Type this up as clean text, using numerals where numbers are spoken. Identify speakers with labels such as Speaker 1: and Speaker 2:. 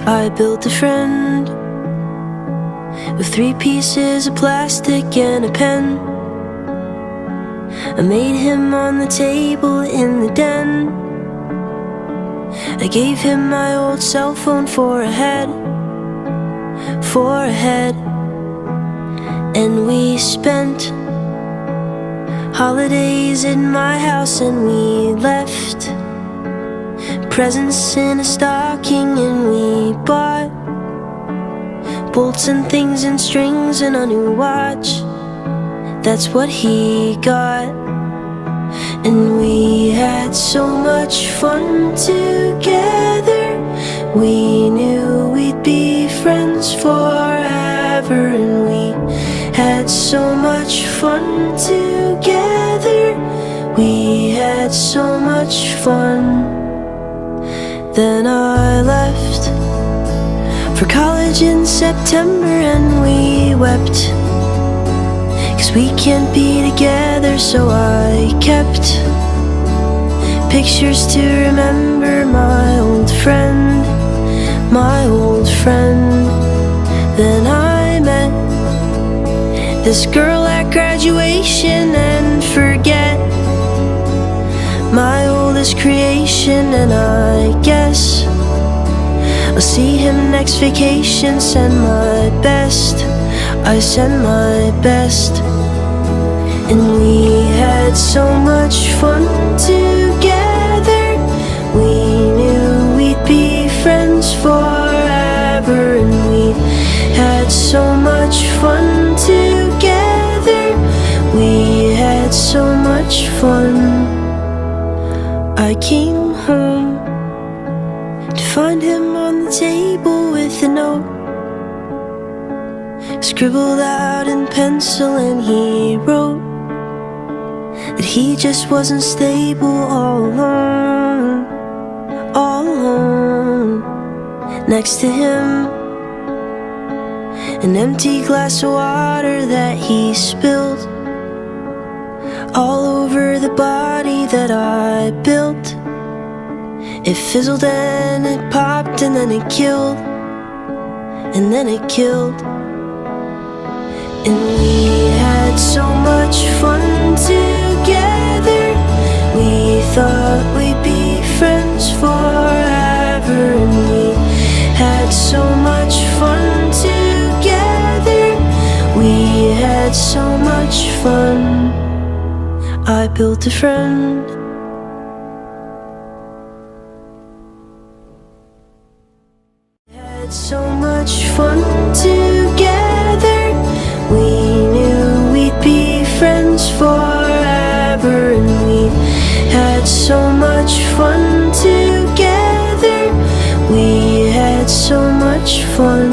Speaker 1: I built a friend with 3 pieces of plastic and a pen. I made him on the table in the den. I gave him my old cell phone for a head, and we spent holidays in my house, and we left presents in a stocking, and we bought bolts and things and strings and a new watch. That's what he got. And we had so much fun together. We knew we'd be friends forever. And we had so much fun together. We had so much fun. Then I left for college in September, and we wept, 'cause we can't be together. So I kept pictures to remember my old friend, my old friend. Then I met this girl at graduation, and forget my oldest creation. And I guess I'll see him next vacation. Send my best, I send my best. And we had so much fun together. We knew we'd be friends forever. And we had so much fun together. We had so much fun. I came home to find him on the table with a note scribbled out in pencil, and he wrote that he just wasn't stable all alone, all alone. Next to him, an empty glass of water that he spilled all over the body that I built. It fizzled and it popped, and then it killed, and then it killed. And we had so much fun together. We thought we'd be friends forever. And we had so much fun together. We had so much fun. I built a friend. Had so much fun together. We knew we'd be friends forever. And we had so much fun together. We had so much fun.